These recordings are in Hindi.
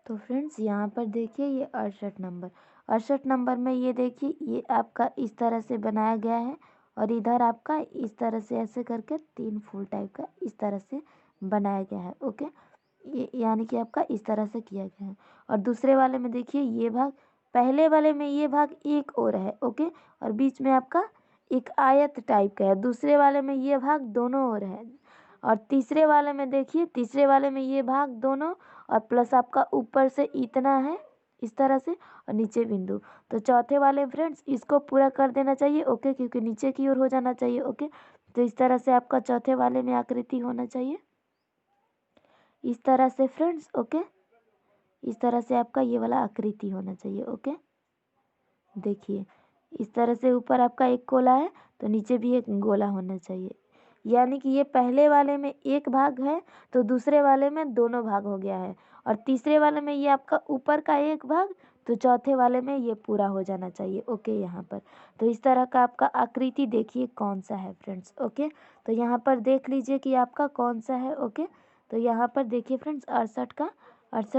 तो फ्रेंड्स यहाँ पर देखिए ये 68 नंबर, 68 नंबर में ये देखिए ये आपका इस तरह से बनाया गया है और इधर आपका इस तरह से ऐसे करके 3 फूल टाइप का इस तरह से बनाया गया है। ओके, ये यानी कि आपका इस तरह से किया गया है। और दूसरे वाले में देखिए ये भाग, पहले वाले में ये भाग एक और है। ओके, और बीच में आपका एक आयत टाइप का है। दूसरे वाले में ये भाग दोनों ओर है। और तीसरे वाले में देखिए, तीसरे वाले में ये भाग दोनों और प्लस आपका ऊपर से इतना है इस तरह से और नीचे बिंदु। तो चौथे वाले फ्रेंड्स इसको पूरा कर देना चाहिए। ओके, क्योंकि नीचे की ओर हो जाना चाहिए। ओके, तो इस तरह से आपका चौथे वाले में आकृति होना चाहिए इस तरह से फ्रेंड्स। ओके, इस तरह से आपका ये वाला आकृति होना चाहिए। ओके, देखिए इस तरह से ऊपर आपका एक गोला है तो नीचे भी एक गोला होना चाहिए। यानी कि ये पहले वाले में एक भाग है तो दूसरे वाले में दोनों भाग हो गया है। और तीसरे वाले में ये आपका ऊपर का एक भाग तो चौथे वाले में ये पूरा हो जाना चाहिए। ओके, यहाँ पर तो इस तरह का आपका आकृति देखिए कौन सा है फ्रेंड्स। ओके, तो यहाँ पर देख लीजिए कि आपका कौन सा है। ओके, तो यहाँ पर देखिए फ्रेंड्स 68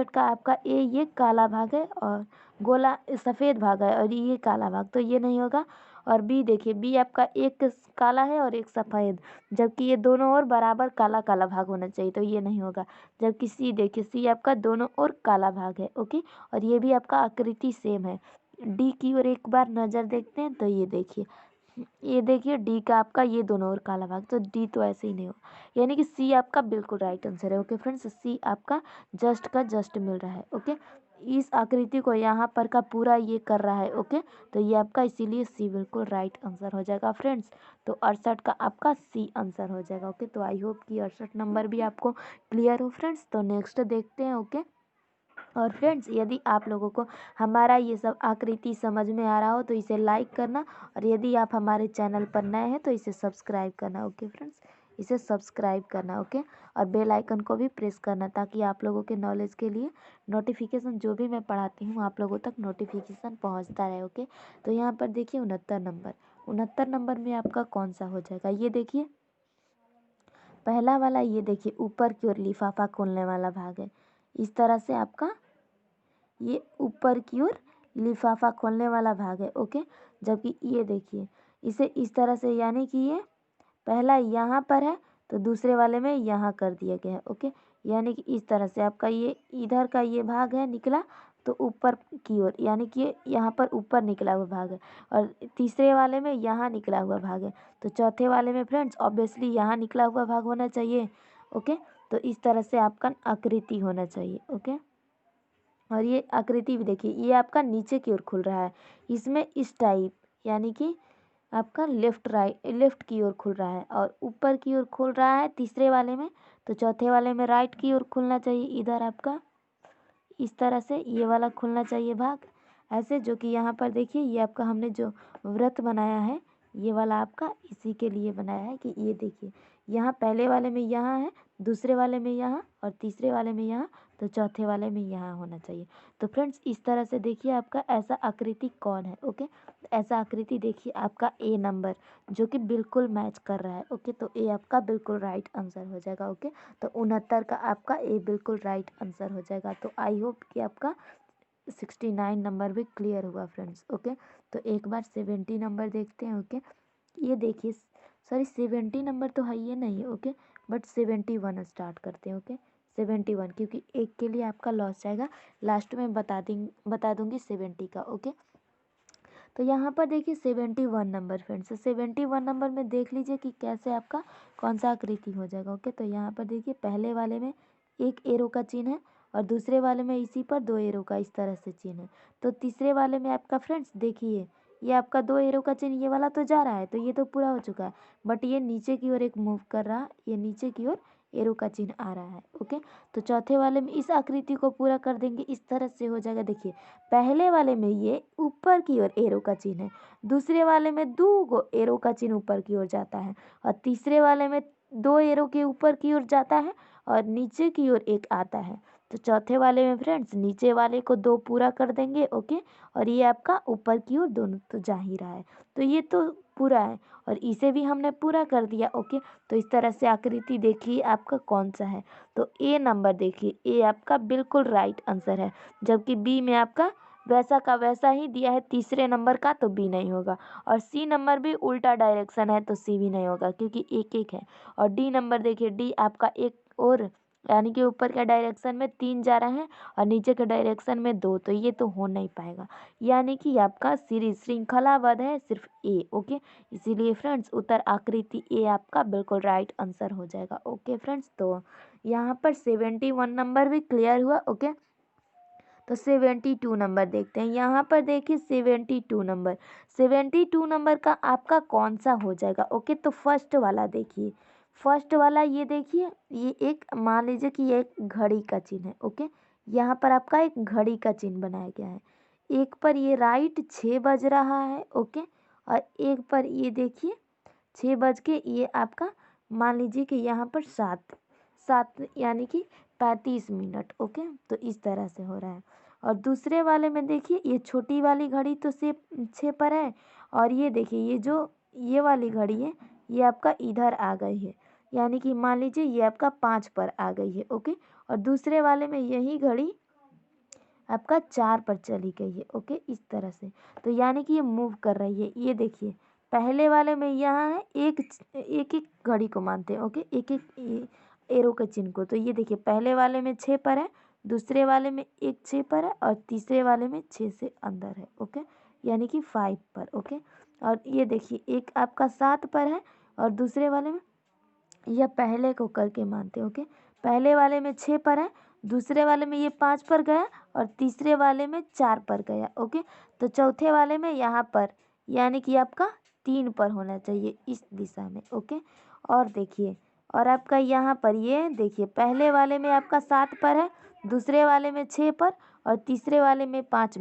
का आपका ये काला भाग है और गोला सफ़ेद भाग है और ये काला भाग, तो ये नहीं होगा। और बी देखिए, बी आपका एक काला है और एक सफ़ेद, जबकि ये दोनों ओर बराबर काला काला भाग होना चाहिए, तो ये नहीं होगा। जबकि सी देखिए, सी आपका दोनों ओर काला भाग है। ओके, और ये भी आपका आकृति सेम है। डी की ओर एक बार नज़र देखते हैं तो ये देखिए डी का आपका ये दोनों ओर काला भाग, तो डी तो ऐसे ही नहीं हो, यानी कि सी आपका बिल्कुल राइट आंसर है। ओके फ्रेंड्स, सी आपका जस्ट का जस्ट मिल रहा है। ओके, इस आकृति को यहाँ पर का पूरा ये कर रहा है। ओके, तो ये आपका इसीलिए सी बिल्कुल राइट आंसर हो जाएगा फ्रेंड्स। तो 68 का आपका सी आंसर हो जाएगा। ओके, तो आई होप कि 68 नंबर भी आपको क्लियर हो फ्रेंड्स। तो नेक्स्ट देखते हैं। ओके, और फ्रेंड्स यदि आप लोगों को हमारा ये सब आकृति समझ में आ रहा हो तो इसे लाइक करना, और यदि आप हमारे चैनल पर नए हैं तो इसे सब्सक्राइब करना। ओके फ्रेंड्स, इसे सब्सक्राइब करना। ओके, और बेल आइकन को भी प्रेस करना ताकि आप लोगों के नॉलेज के लिए नोटिफिकेशन जो भी मैं पढ़ाती हूँ आप लोगों तक नोटिफिकेशन पहुँचता रहे। ओके, तो यहाँ पर देखिए 69 नंबर में आपका कौन सा हो जाएगा, ये देखिए पहला वाला, ये देखिए ऊपर की ओर लिफाफा खोलने वाला भाग है। इस तरह से आपका ये ऊपर की ओर लिफाफा खोलने वाला भाग है। ओके, जबकि ये देखिए इसे इस तरह से, यानी कि ये पहला यहाँ पर है तो दूसरे वाले में यहाँ कर दिया गया है। ओके, यानी कि इस तरह से आपका ये इधर का ये भाग है निकला तो ऊपर की ओर, यानी कि ये यहाँ पर ऊपर निकला हुआ भाग है और तीसरे वाले में यहाँ निकला हुआ भाग है। तो चौथे वाले में फ्रेंड्स ऑब्वियसली यहाँ निकला हुआ भाग होना चाहिए। ओके, तो इस तरह से आपका आकृति होना चाहिए। ओके, और ये आकृति भी देखिए ये आपका नीचे की ओर खुल रहा है, इसमें इस टाइप, यानी कि आपका लेफ्ट की ओर खुल रहा है और ऊपर की ओर खुल रहा है तीसरे वाले में, तो चौथे वाले में राइट की ओर खुलना चाहिए। इधर आपका इस तरह से ये वाला खुलना चाहिए भाग ऐसे, जो कि यहाँ पर देखिए ये आपका हमने जो व्रत बनाया है ये वाला आपका इसी के लिए बनाया है कि ये देखिए यहाँ पहले वाले में यहाँ है, दूसरे वाले में यहाँ और तीसरे वाले में यहाँ, तो चौथे वाले में यहाँ होना चाहिए। तो फ्रेंड्स इस तरह से देखिए आपका ऐसा आकृति कौन है। ओके, ऐसा आकृति देखिए आपका ए नंबर जो कि बिल्कुल मैच कर रहा है। ओके, तो ए आपका बिल्कुल राइट आंसर हो जाएगा। ओके, तो 69 का आपका ए बिल्कुल राइट आंसर हो जाएगा। तो आई होप कि आपका 69 नंबर भी क्लियर हुआ फ्रेंड्स। ओके, तो एक बार 70 नंबर देखते हैं। ओके, ये देखिए सॉरी 70 नंबर तो है ये नहीं है। ओके, बट 71 स्टार्ट करते हैं। ओके, 71, क्योंकि एक के लिए आपका लॉस जाएगा, लास्ट में बता दूंगी 70 का। ओके, तो यहाँ पर देखिए 71 नंबर फ्रेंड्स, 71 नंबर में देख लीजिए कि कैसे आपका कौन सा आकृति हो जाएगा। ओके, तो यहाँ पर देखिए पहले वाले में एक एरो का चिन्ह है और दूसरे वाले में इसी पर 2 एरो का इस तरह से चिन्ह है। तो तीसरे वाले में आपका फ्रेंड्स देखिए ये आपका 2 एरो का चिन्ह ये वाला तो जा रहा है, तो ये तो पूरा हो चुका है, बट ये नीचे की ओर एक मूव कर रहा, ये नीचे की ओर एरो का चिन्ह आ रहा है। ओके, तो चौथे वाले में इस आकृति को पूरा कर देंगे, इस तरह से हो जाएगा। देखिए पहले वाले में ये ऊपर की ओर एरो का चिन्ह है, दूसरे वाले में 2 एरो का चिन्ह ऊपर की ओर जाता है और तीसरे वाले में 2 एरो के ऊपर की ओर जाता है और नीचे की ओर एक आता है। तो चौथे वाले में फ्रेंड्स नीचे वाले को 2 पूरा कर देंगे। ओके, और ये आपका ऊपर की ओर दोनों तो जा ही रहा है, तो ये तो पूरा है और इसे भी हमने पूरा कर दिया। ओके, तो इस तरह से आकृति देखिए आपका कौन सा है। तो ए नंबर देखिए, ए आपका बिल्कुल राइट आंसर है, जबकि बी में आपका वैसा का वैसा ही दिया है तीसरे नंबर का, तो बी नहीं होगा। और सी नंबर भी उल्टा डायरेक्शन है, तो सी भी नहीं होगा क्योंकि एक एक है। और डी नंबर देखिए, डी आपका एक और यानी कि ऊपर के डायरेक्शन में 3 जा रहा है और नीचे के डायरेक्शन में 2, तो ये तो हो नहीं पाएगा। यानी कि आपका सीरीज श्रृंखलाबद्ध है सिर्फ ए। ओके, इसीलिए फ्रेंड्स उत्तर आकृति ए आपका बिल्कुल राइट आंसर हो जाएगा। ओके फ्रेंड्स, तो यहाँ पर 71 नंबर भी क्लियर हुआ। ओके, तो 72 नंबर देखते हैं। यहाँ पर देखिए 72 नंबर, 72 नंबर का आपका कौन सा हो जाएगा। ओके, तो फर्स्ट वाला देखिए, फर्स्ट वाला ये देखिए, ये एक मान लीजिए कि ये एक घड़ी का चिन्ह है। ओके, यहाँ पर आपका एक घड़ी का चिन्ह बनाया गया है। एक पर ये राइट 6 बज रहा है। ओके, और एक पर ये देखिए 6 बज के ये आपका मान लीजिए कि यहाँ पर 7 यानी कि 35 मिनट। ओके, तो इस तरह से हो रहा है। और दूसरे वाले में देखिए ये छोटी वाली घड़ी तो 6 पर है, और ये देखिए ये जो ये वाली घड़ी है ये आपका इधर आ गई है, यानी कि मान लीजिए ये आपका 5 पर आ गई है। ओके, और दूसरे वाले में यही घड़ी आपका 4 पर चली गई है। ओके, इस तरह से, तो यानी कि ये मूव कर रही है। ये देखिए पहले वाले में यहाँ है एक एक घड़ी को मानते हैं। ओके, एक एक एरो के चिन्ह को, तो ये देखिए पहले वाले में 6 पर है, दूसरे वाले में एक 6 पर है और तीसरे वाले में 6 से अंदर है। ओके, यानी कि 5 पर। ओके, और ये देखिए एक आपका 7 पर है और दूसरे वाले में, यह पहले को करके मानते हैं। ओके, पहले वाले में 6 पर है, दूसरे वाले में ये 5 पर गया और तीसरे वाले में 4 पर गया। ओके, तो चौथे वाले में यहाँ पर यानी कि आपका 3 पर होना चाहिए इस दिशा में। ओके, और देखिए और आपका यहाँ पर ये देखिए पहले वाले में आपका 7 पर है, दूसरे वाले में 6 पर और तीसरे वाले में 5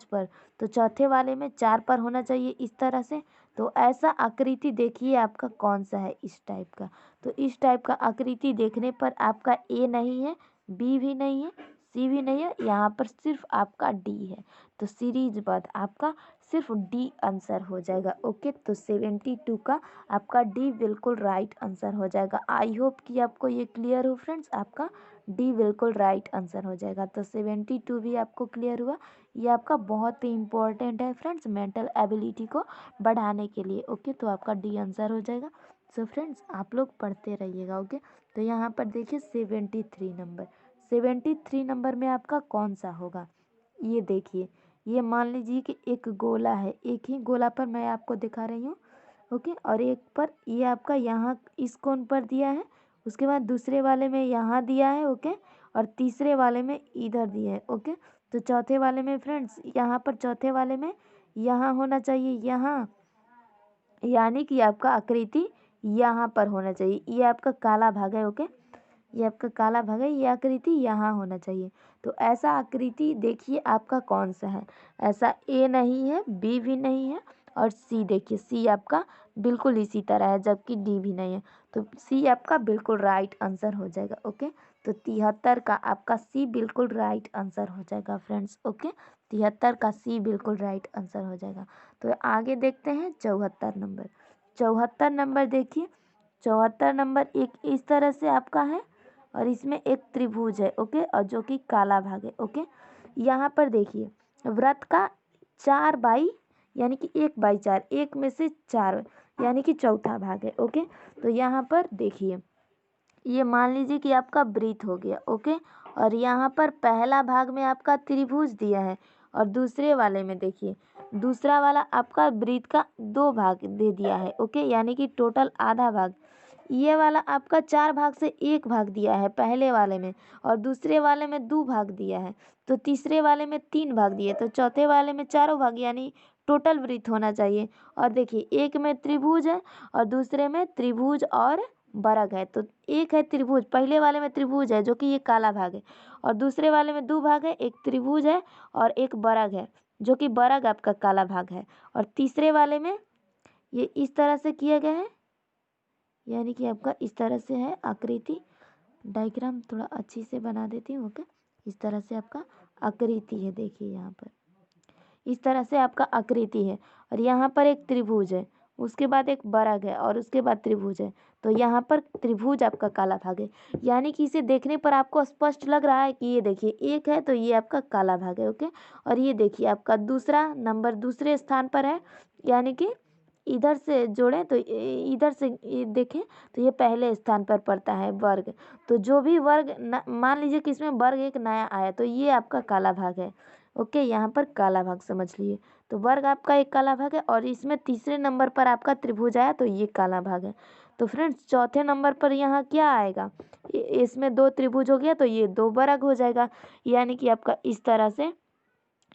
पर, तो चौथे वाले में 4 पर होना चाहिए इस तरह से। तो ऐसा आकृति देखिए आपका कौन सा है इस टाइप का। तो इस टाइप का आकृति देखने पर आपका ए नहीं है, बी भी नहीं है, सी भी नहीं है, यहाँ पर सिर्फ आपका डी है। तो सीरीजबद्ध आपका सिर्फ डी आंसर हो जाएगा। ओके, तो 72 का आपका डी बिल्कुल राइट आंसर हो जाएगा। आई होप कि आपको ये क्लियर हो फ्रेंड्स, आपका डी बिल्कुल राइट आंसर हो जाएगा। तो 72 भी आपको क्लियर हुआ। ये आपका बहुत ही इम्पोर्टेंट है फ्रेंड्स मेंटल एबिलिटी को बढ़ाने के लिए। ओके, तो आपका डी आंसर हो जाएगा। सो फ्रेंड्स आप लोग पढ़ते रहिएगा। ओके, तो यहाँ पर देखिए 73 नंबर, 73 नंबर में आपका कौन सा होगा। ये देखिए ये मान लीजिए कि एक गोला है, एक ही गोला पर मैं आपको दिखा रही हूँ। ओके, और एक पर ये आपका यहाँ इस कोण पर दिया है, उसके बाद दूसरे वाले में यहाँ दिया है। ओके, और तीसरे वाले में इधर दिया है। ओके, तो चौथे वाले में फ्रेंड्स यहाँ पर चौथे वाले में यहाँ होना चाहिए, यहाँ, यानी कि आपका आकृति यहाँ पर होना चाहिए। ये आपका काला भाग है। ओके, ये आपका काला भाग है, ये आकृति यहाँ होना चाहिए। तो ऐसा आकृति देखिए आपका कौन सा है। ऐसा ए नहीं है, बी भी नहीं है और सी देखिए, सी आपका बिल्कुल इसी तरह है, जबकि डी भी नहीं है। तो सी आपका बिल्कुल राइट आंसर हो जाएगा। ओके, तो 73 का आपका सी बिल्कुल राइट आंसर हो जाएगा फ्रेंड्स। ओके, 73 का सी बिल्कुल राइट आंसर हो जाएगा। तो आगे देखते हैं 74 नंबर। 74 नंबर देखिए, 74 नंबर एक इस तरह से आपका है और इसमें एक त्रिभुज है। ओके, और जो कि काला भाग है। ओके, यहाँ पर देखिए वृत्त का 4/, यानी कि 1/4, एक में से 4 यानी कि चौथा भाग है। ओके, तो यहाँ पर देखिए ये मान लीजिए कि आपका वृत्त हो गया। ओके, और यहाँ पर पहला भाग में आपका त्रिभुज दिया है और दूसरे वाले में देखिए दूसरा वाला आपका वृत्त का 2 भाग दे दिया है। ओके, यानी कि टोटल आधा भाग। ये वाला आपका 4 भाग से 1 भाग दिया है पहले वाले में, और दूसरे वाले में 2 भाग दिया है, तो तीसरे वाले में 3 भाग दिए, तो चौथे वाले में 4 भाग, यानी टोटल वृत्त होना चाहिए। और देखिए एक में त्रिभुज है और दूसरे में त्रिभुज और वर्ग है। तो एक है त्रिभुज, पहले वाले में त्रिभुज है जो कि ये काला भाग है, और दूसरे वाले में 2 भाग है, एक त्रिभुज है और एक वर्ग है जो कि वर्ग आपका काला भाग है, और तीसरे वाले में ये इस तरह से किया गया है, यानी कि आपका इस तरह से है आकृति। डायग्राम थोड़ा अच्छी से बना देती हूँ। ओके, इस तरह से आपका आकृति है, देखिए यहाँ पर इस तरह से आपका आकृति है। और यहाँ पर एक त्रिभुज है, उसके बाद एक वर्ग है और उसके बाद त्रिभुज है। तो यहाँ पर त्रिभुज आपका काला भाग है, यानी कि इसे देखने पर आपको स्पष्ट लग रहा है कि ये देखिए एक है तो ये आपका काला भाग है। ओके, और ये देखिए आपका दूसरा नंबर दूसरे स्थान पर है, यानी कि इधर से जोड़ें तो इधर से देखें तो ये पहले स्थान पर पड़ता है वर्ग। तो जो भी वर्ग मान लीजिए कि इसमें वर्ग एक नया आया तो ये आपका काला भाग है। ओके, यहाँ पर काला भाग समझ लिए। तो वर्ग आपका एक काला भाग है और इसमें तीसरे नंबर पर आपका त्रिभुज आया तो ये काला भाग है। तो फ्रेंड्स चौथे नंबर पर यहाँ क्या आएगा, इसमें दो त्रिभुज हो गया तो ये दो वर्ग हो जाएगा, यानी कि आपका इस तरह से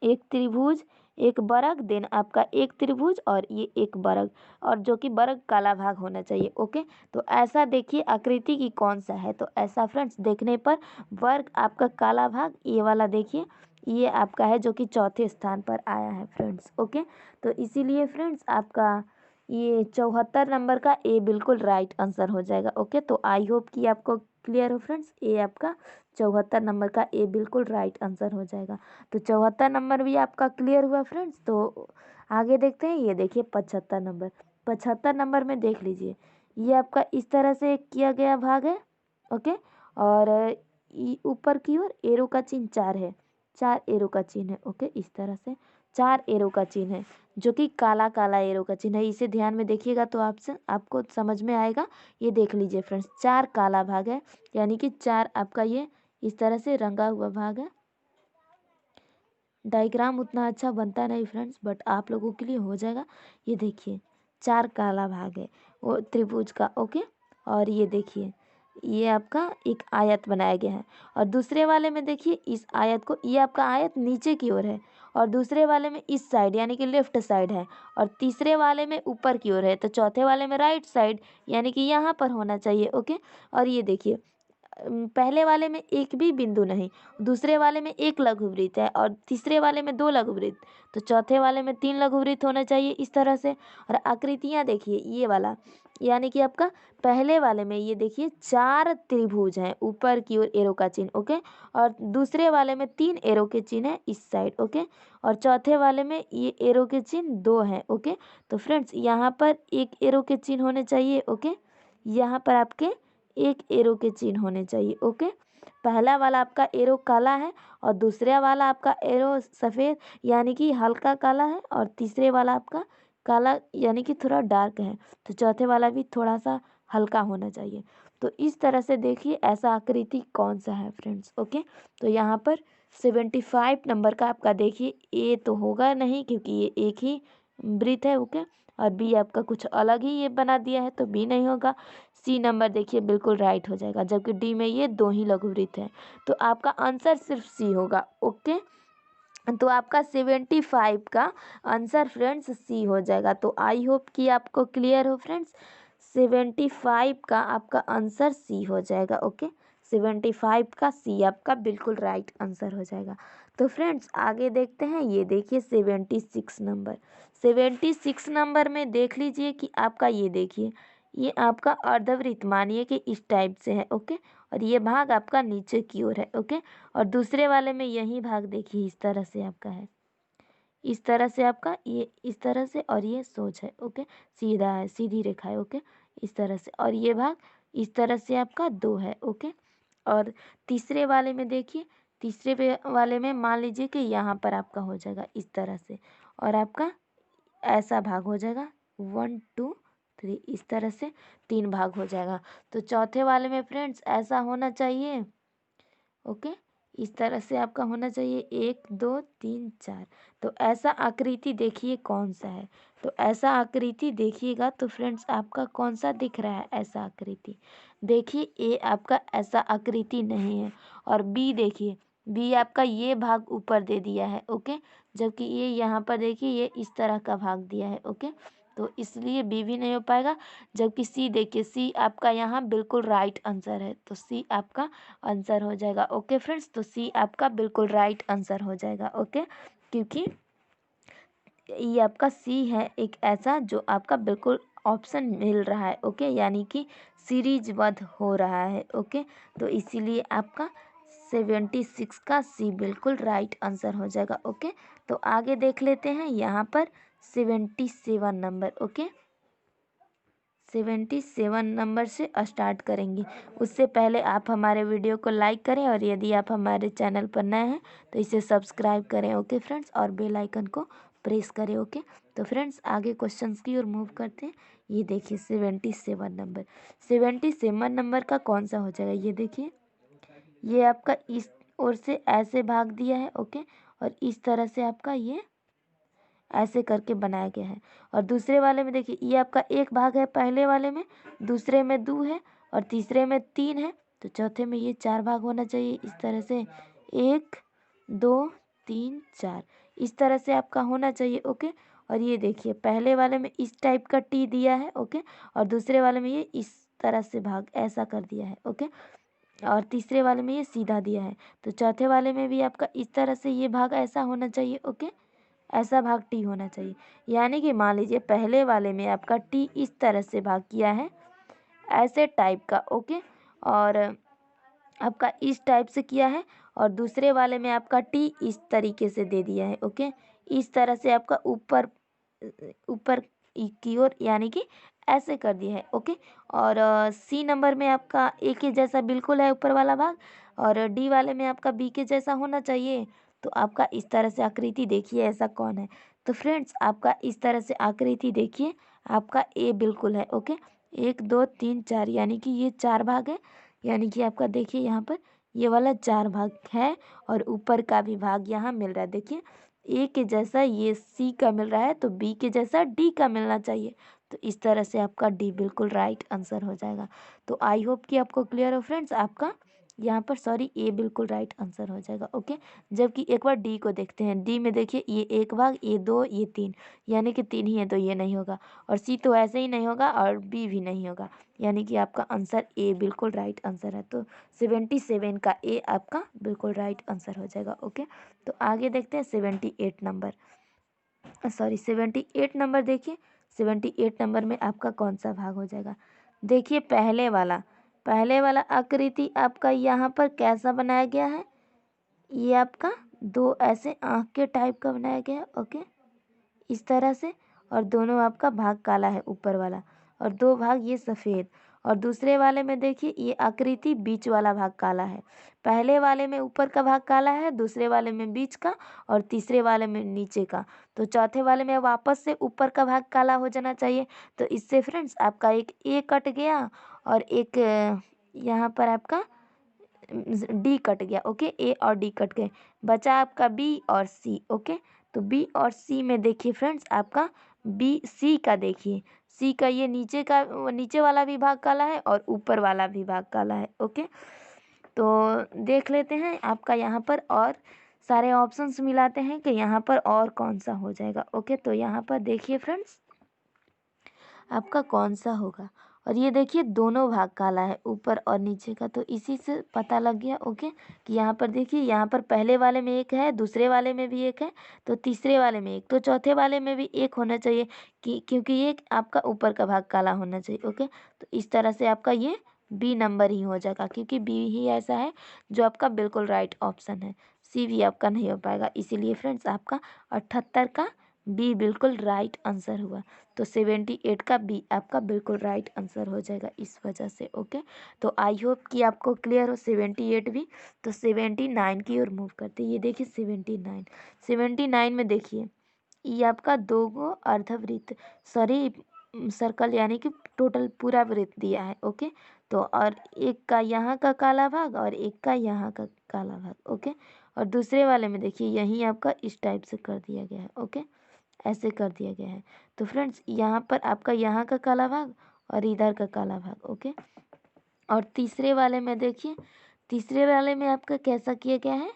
एक त्रिभुज एक वर्ग देन आपका एक त्रिभुज और ये एक वर्ग, और जो कि वर्ग काला भाग होना चाहिए। ओके, तो ऐसा देखिए आकृति की कौन सा है, तो ऐसा फ्रेंड्स देखने पर वर्ग आपका काला भाग ये वाला देखिए ये आपका है जो कि चौथे स्थान पर आया है फ्रेंड्स। ओके, तो इसीलिए फ्रेंड्स आपका ये 74 नंबर का ए बिल्कुल राइट आंसर हो जाएगा। ओके, तो आई होप कि आपको क्लियर हो फ्रेंड्स, ए आपका 74 नंबर का ए बिल्कुल राइट आंसर हो जाएगा। तो 74 नंबर भी आपका क्लियर हुआ फ्रेंड्स। तो आगे देखते हैं, ये देखिए 75 नंबर। 75 नंबर में देख लीजिए ये आपका इस तरह से किया गया भाग है। ओके, और ऊपर की ओर एरो का चिन्ह 4 है, 4 एरो का चिन्ह है। ओके, इस तरह से 4 एरो का चिन्ह है जो कि काला काला एरो का चिन्ह है। इसे ध्यान में देखिएगा तो आपको समझ में आएगा। ये देख लीजिए फ्रेंड्स 4 काला भाग है, यानी कि 4 आपका ये इस तरह से रंगा हुआ भाग है। डायग्राम उतना अच्छा बनता नहीं फ्रेंड्स, बट आप लोगों के लिए हो जाएगा। ये देखिए 4 काला भाग है वो त्रिभुज का। ओके, और ये देखिए ये आपका एक आयत बनाया गया है, और दूसरे वाले में देखिए इस आयत को, ये आपका आयत नीचे की ओर है और दूसरे वाले में इस साइड यानी कि लेफ्ट साइड है, और तीसरे वाले में ऊपर की ओर है, तो चौथे वाले में राइट साइड यानी कि यहाँ पर होना चाहिए। ओके, और ये देखिए पहले वाले में एक भी बिंदु नहीं, दूसरे वाले में एक लघु वृत्त है और तीसरे वाले में दो लघु वृत्त, तो चौथे वाले में 3 लघु वृत्त होना चाहिए इस तरह से। और आकृतियां देखिए ये वाला, यानी कि आपका पहले वाले में ये देखिए 4 त्रिभुज हैं ऊपर की ओर एरो का चिन्ह। ओके, और दूसरे वाले में 3 एरो के चिन्ह है इस साइड। ओके, और चौथे वाले में ये एरो के चिन्ह 2 हैं। ओके, तो फ्रेंड्स यहाँ पर एक एरो के चिन्ह होने चाहिए। ओके, यहाँ पर आपके एक एरो के चिन्ह होने चाहिए। ओके, पहला वाला आपका एरो काला है और दूसरा वाला आपका एरो सफ़ेद यानी कि हल्का काला है, और तीसरे वाला आपका काला यानी कि थोड़ा डार्क है, तो चौथे वाला भी थोड़ा सा हल्का होना चाहिए। तो इस तरह से देखिए ऐसा आकृति कौन सा है फ्रेंड्स। ओके, तो यहाँ पर 75 नंबर का आपका देखिए ए तो होगा नहीं क्योंकि ये एक ही वृत्त है। ओके, और बी आपका कुछ अलग ही ये बना दिया है तो बी नहीं होगा। सी नंबर देखिए बिल्कुल राइट हो जाएगा, जबकि डी में ये 2 ही लघु वृत्त है, तो आपका आंसर सिर्फ सी होगा। ओके, तो आपका 75 का आंसर फ्रेंड्स सी हो जाएगा। तो आई होप कि आपको क्लियर हो फ्रेंड्स, 75 का आपका आंसर सी हो जाएगा। ओके, 75 का सी आपका बिल्कुल राइट आंसर हो जाएगा। तो फ्रेंड्स आगे देखते हैं, ये देखिए 76 नंबर। 76 नंबर में देख लीजिए कि आपका ये देखिए ये आपका अर्धवृत्त मानिए कि इस टाइप से है। ओके, और ये भाग आपका नीचे की ओर है। ओके, और दूसरे वाले में यही भाग देखिए इस तरह से आपका है, इस तरह से आपका ये इस तरह से, और ये सोच है। ओके, सीधा है, सीधी रेखा है। ओके, इस तरह से, और ये भाग इस तरह से आपका 2 है। ओके, और तीसरे वाले में देखिए वाले में मान लीजिए कि यहाँ पर आपका हो जाएगा इस तरह से, और आपका ऐसा भाग हो जाएगा 1 2 3, इस तरह से 3 भाग हो जाएगा। तो चौथे वाले में फ्रेंड्स ऐसा होना चाहिए। ओके, इस तरह से आपका होना चाहिए 1 2 3 4। तो ऐसा आकृति देखिए कौन सा है, तो ऐसा आकृति देखिएगा तो फ्रेंड्स आपका कौन सा दिख रहा है ऐसा आकृति, देखिए ए आपका ऐसा आकृति नहीं है, और बी देखिए बी आपका ये भाग ऊपर दे दिया है। ओके, जबकि ये यहाँ पर देखिए ये इस तरह का भाग दिया है। ओके, तो इसलिए बी भी नहीं हो पाएगा। जबकि सी देखिए सी आपका यहाँ बिल्कुल राइट आंसर है, तो सी आपका आंसर हो जाएगा। ओके फ्रेंड्स, तो सी आपका बिल्कुल राइट आंसर हो जाएगा। ओके, क्योंकि ये आपका सी है एक ऐसा जो आपका बिल्कुल ऑप्शन मिल रहा है। ओके, यानी कि सीरीजबद्ध हो रहा है। ओके, तो इसीलिए आपका 76 का सी बिल्कुल राइट आंसर हो जाएगा। ओके, तो आगे देख लेते हैं यहाँ पर 77 नंबर। ओके, 77 नंबर से स्टार्ट करेंगे। उससे पहले आप हमारे वीडियो को लाइक करें और यदि आप हमारे चैनल पर नए हैं तो इसे सब्सक्राइब करें। ओके फ्रेंड्स, और बेल आइकन को प्रेस करें। ओके, तो फ्रेंड्स आगे क्वेश्चंस की ओर मूव करते हैं। ये देखिए 77 नंबर, 77 नंबर का कौन सा हो जाएगा। ये देखिए, ये आपका इस ओर से ऐसे भाग दिया है। ओके, और इस तरह से आपका ये ऐसे करके बनाया गया है। और दूसरे वाले में देखिए, ये आपका एक भाग है पहले वाले में, दूसरे में 2 है और तीसरे में 3 है, तो चौथे में ये 4 भाग होना चाहिए। इस तरह से 1 2 3 4 इस तरह से आपका होना चाहिए। ओके, और ये देखिए पहले वाले में इस टाइप का टी दिया है। ओके, और दूसरे वाले में ये इस तरह से भाग ऐसा कर दिया है। ओके, और तीसरे वाले में ये सीधा दिया है, तो चौथे वाले में भी आपका इस तरह से ये भाग ऐसा होना चाहिए। ओके, ऐसा भाग टी होना चाहिए। यानी कि मान लीजिए पहले वाले में आपका टी इस तरह से भाग किया है, ऐसे टाइप का। ओके, और आपका इस टाइप से किया है, और दूसरे वाले में आपका टी इस तरीके से दे दिया है। ओके, इस तरह से आपका ऊपर ऊपर की ओर यानी कि ऐसे कर दिया है। ओके, और सी नंबर में आपका ए के जैसा बिल्कुल है ऊपर वाला भाग, और डी वाले में आपका बी के जैसा होना चाहिए। तो आपका इस तरह से आकृति देखिए ऐसा कौन है। तो फ्रेंड्स आपका इस तरह से आकृति देखिए, आपका ए बिल्कुल है। ओके, 1 2 3 4 यानी कि ये 4 भाग है। यानी कि आपका देखिए यहाँ पर ये वाला 4 भाग है, और ऊपर का भी भाग यहाँ मिल रहा है। देखिए ए के जैसा ये सी का मिल रहा है, तो बी के जैसा डी का मिलना चाहिए। तो इस तरह से आपका डी बिल्कुल राइट आंसर हो जाएगा। तो आई होप कि आपको क्लियर हो फ्रेंड्स। आपका यहाँ पर सॉरी ए बिल्कुल राइट आंसर हो जाएगा। ओके, जबकि एक बार डी को देखते हैं। डी में देखिए ये 1 भाग, ये 2, ये 3, यानी कि 3 ही है, तो ये नहीं होगा। और सी तो ऐसे ही नहीं होगा, और बी भी नहीं होगा। यानी कि आपका आंसर ए बिल्कुल राइट आंसर है। तो 77 का ए आपका बिल्कुल राइट आंसर हो जाएगा। ओके, तो आगे देखते हैं 78 नंबर। सॉरी 78 नंबर देखिए, 78 नंबर में आपका कौन सा भाग हो जाएगा। देखिए पहले वाला आकृति आपका यहाँ पर कैसा बनाया गया है। ये आपका 2 ऐसे आँख के टाइप का बनाया गया है। ओके, इस तरह से, और दोनों आपका भाग काला है ऊपर वाला, और 2 भाग ये सफ़ेद। और दूसरे वाले में देखिए ये आकृति बीच वाला भाग काला है। पहले वाले में ऊपर का भाग काला है, दूसरे वाले में बीच का, और तीसरे वाले में नीचे का। तो चौथे वाले में वापस से ऊपर का भाग काला हो जाना चाहिए। तो इससे फ्रेंड्स आपका एक ए कट गया, और एक यहाँ पर आपका डी कट गया। ओके, ए और डी कट गए, बचा आपका बी और सी। ओके, तो बी और सी में देखिए फ्रेंड्स आपका बी सी का देखिए, सी का ये नीचे वाला भी भाग काला है, और ऊपर वाला भी भाग काला है। ओके, तो देख लेते हैं आपका यहाँ पर, और सारे ऑप्शंस मिलाते हैं कि यहाँ पर और कौन सा हो जाएगा। ओके, तो यहाँ पर देखिए फ्रेंड्स आपका कौन सा होगा। और ये देखिए दोनों भाग काला है ऊपर और नीचे का, तो इसी से पता लग गया। ओके, कि यहाँ पर देखिए यहाँ पर पहले वाले में 1 है, दूसरे वाले में भी 1 है, तो तीसरे वाले में 1, तो चौथे वाले में भी 1 होना चाहिए, क्योंकि ये आपका ऊपर का भाग काला होना चाहिए। ओके, तो इस तरह से आपका ये बी नंबर ही हो जाएगा, क्योंकि बी ही ऐसा है जो आपका बिल्कुल राइट ऑप्शन है। सी भी आपका नहीं हो पाएगा, इसीलिए फ्रेंड्स आपका 78 का बी बिल्कुल राइट आंसर हुआ। तो 78 का बी आपका बिल्कुल राइट आंसर हो जाएगा इस वजह से। ओके, तो आई होप कि आपको क्लियर हो 78 भी। तो 79 की ओर मूव करते हैं। ये देखिए 79 में देखिए ये आपका 2 गो अर्धवृत्त, सॉरी सर्कल, यानी कि टोटल पूरा वृत्त दिया है। ओके, तो और एक का यहाँ का काला भाग, और एक का यहाँ का काला भाग। ओके, और दूसरे वाले में देखिए यहीं आपका इस टाइप से कर दिया गया है। ओके, ऐसे कर दिया गया है। तो फ्रेंड्स यहाँ पर आपका यहाँ का काला भाग और इधर का काला भाग। ओके, और तीसरे वाले में देखिए, तीसरे वाले में आपका कैसा किया गया है,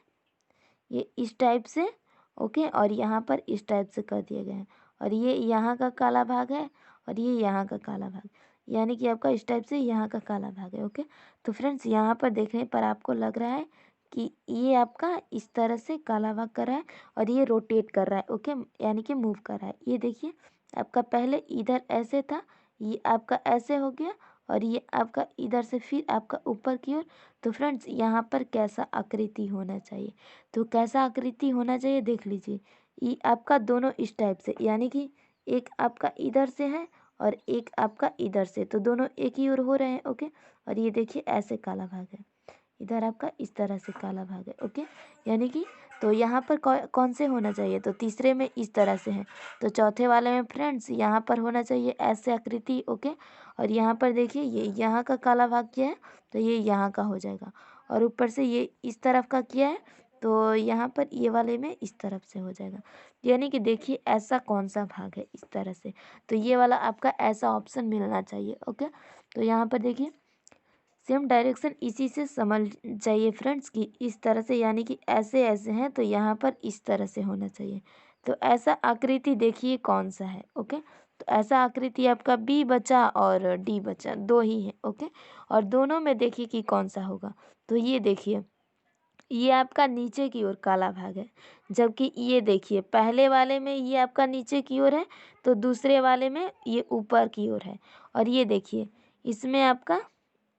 ये इस टाइप से। ओके, और यहाँ पर इस टाइप से कर दिया गया है, और ये यहाँ का काला भाग है, और ये यहाँ का काला भाग, यानी कि आपका इस टाइप से यहाँ का काला भाग है। ओके, तो फ्रेंड्स यहाँ पर देखने पर आपको लग रहा है कि ये आपका इस तरह से काला भाग कर रहा है, और ये रोटेट कर रहा है। ओके, यानी कि मूव कर रहा है। ये देखिए आपका पहले इधर ऐसे था, ये आपका ऐसे हो गया, और ये आपका इधर से फिर आपका ऊपर की ओर। तो फ्रेंड्स यहाँ पर कैसा आकृति होना चाहिए, तो कैसा आकृति होना चाहिए देख लीजिए। ये आपका दोनों इस टाइप से, यानी कि एक आपका इधर से है और एक आपका इधर से, तो दोनों एक ही ओर हो रहे हैं। ओके, और ये देखिए ऐसे काला भाग है, इधर आपका इस तरह से काला भाग है। ओके, यानी कि तो यहाँ पर कौन से होना चाहिए, तो तीसरे में इस तरह से है, तो चौथे वाले में फ्रेंड्स यहाँ पर होना चाहिए ऐसे आकृति। ओके, और यहाँ पर देखिए ये यहाँ का काला भाग किया है तो ये यहाँ का हो जाएगा, और ऊपर से ये इस तरफ का किया है तो यहाँ पर ये वाले में इस तरफ से हो जाएगा। यानी कि देखिए ऐसा कौन सा भाग है इस तरह से, तो ये वाला आपका ऐसा ऑप्शन मिलना चाहिए। ओके, तो यहाँ पर देखिए सेम डायरेक्शन इसी से समझ जाइए फ्रेंड्स कि इस तरह से, यानी कि ऐसे ऐसे हैं तो यहाँ पर इस तरह से होना चाहिए। तो ऐसा आकृति देखिए कौन सा है। ओके, तो ऐसा आकृति आपका बी बचा और डी बचा, दो ही है। ओके, और दोनों में देखिए कि कौन सा होगा, तो ये देखिए ये आपका नीचे की ओर काला भाग है, जबकि ये देखिए पहले वाले में ये आपका नीचे की ओर है तो दूसरे वाले में ये ऊपर की ओर है। और ये देखिए इसमें आपका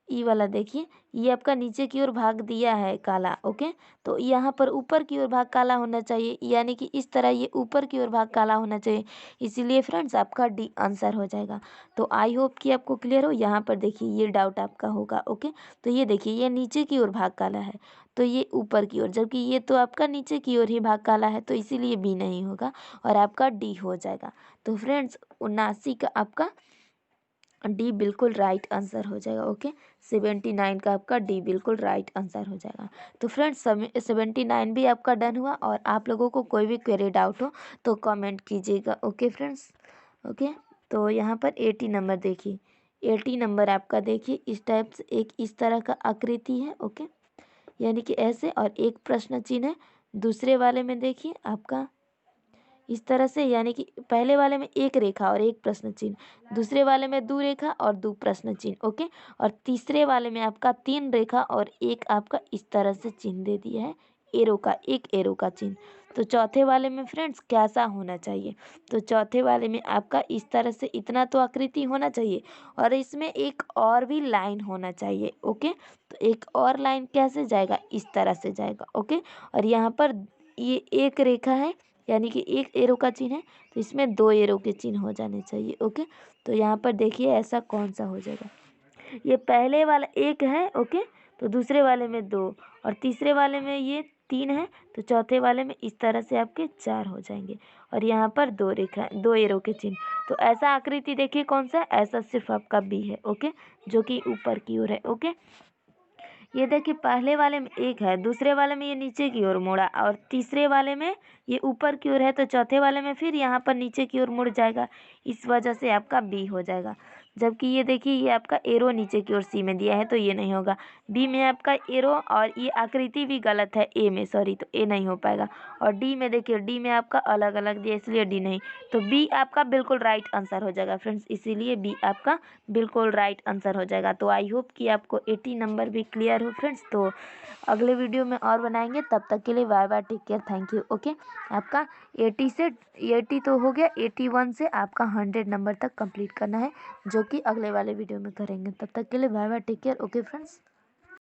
ई वाला देखिए ये आपका नीचे की ओर भाग दिया है काला। ओके, तो यहाँ पर ऊपर की ओर भाग काला होना चाहिए, यानी कि इस तरह ये ऊपर की ओर भाग काला होना चाहिए, इसीलिए फ्रेंड्स आपका डी आंसर हो जाएगा। तो आई होप कि आपको क्लियर हो। यहाँ पर देखिए ये डाउट आपका होगा। ओके, तो ये देखिए ये नीचे की ओर भाग काला है तो ये ऊपर की ओर, जबकि ये तो आपका नीचे की ओर ही भाग काला है, तो इसीलिए बी नहीं होगा और आपका डी हो जाएगा। तो फ्रेंड्स 79 का आपका डी बिल्कुल राइट आंसर हो जाएगा। ओके, 79 का आपका डी बिल्कुल राइट आंसर हो जाएगा। तो फ्रेंड्स 79 भी आपका डन हुआ, और आप लोगों को कोई भी क्वेरी डाउट हो तो कमेंट कीजिएगा। ओके फ्रेंड्स, ओके, तो यहाँ पर 80 नंबर देखिए, 80 नंबर आपका देखिए इस टाइप से एक इस तरह का आकृति है। ओके, यानी कि ऐसे, और एक प्रश्न चिन्ह है। दूसरे वाले में देखिए आपका इस तरह से, यानी कि पहले वाले में एक रेखा और एक प्रश्न चिन्ह, दूसरे वाले में दो रेखा और दो प्रश्न चिन्ह। ओके, और तीसरे वाले में आपका तीन रेखा और एक आपका इस तरह से चिन्ह दे दिया है, एरो का, एक एरो का चिन्ह। तो चौथे वाले में फ्रेंड्स कैसा होना चाहिए, तो चौथे वाले में आपका इस तरह से इतना तो आकृति होना चाहिए, और इसमें एक और भी लाइन होना चाहिए। ओके, तो एक और लाइन कैसे जाएगा, इस तरह से जाएगा। ओके, और यहाँ पर ये एक रेखा है, यानी कि एक एरो का चिन्ह है, तो इसमें दो एरो के चिन्ह हो जाने चाहिए। ओके, तो यहाँ पर देखिए ऐसा कौन सा हो जाएगा, ये पहले वाला एक है। ओके, तो दूसरे वाले में दो, और तीसरे वाले में ये तीन है, तो चौथे वाले में इस तरह से आपके चार हो जाएंगे, और यहाँ पर दो रेखा, दो एरो के चिन्ह। तो ऐसा आकृति देखिए कौन सा, ऐसा सिर्फ आपका बी है। ओके, जो कि ऊपर की ओर है। ओके, ये देखिए पहले वाले में एक है, दूसरे वाले में ये नीचे की ओर मुड़ा, और तीसरे वाले में ये ऊपर की ओर है, तो चौथे वाले में फिर यहाँ पर नीचे की ओर मुड़ जाएगा, इस वजह से आपका बी हो जाएगा। जबकि ये देखिए ये आपका एरो नीचे की ओर सी में दिया है तो ये नहीं होगा, बी में आपका एरो, और ये आकृति भी गलत है ए में, सॉरी, तो ए नहीं हो पाएगा। और डी में देखिए, डी में आपका अलग अलग दिया इसलिए डी नहीं, तो बी आपका बिल्कुल राइट आंसर हो जाएगा फ्रेंड्स, इसीलिए बी आपका बिल्कुल राइट आंसर हो जाएगा। तो आई होप कि आपको 80 नंबर भी क्लियर हो फ्रेंड्स। तो अगले वीडियो में और बनाएंगे, तब तक के लिए bye bye, take care, thank you. Okay, आपका 80 से 80 तो हो गया, 81 से आपका 100 नंबर तक कंप्लीट करना है, जो कि अगले वाले वीडियो में करेंगे। तब तक के लिए bye bye, take care. Okay friends.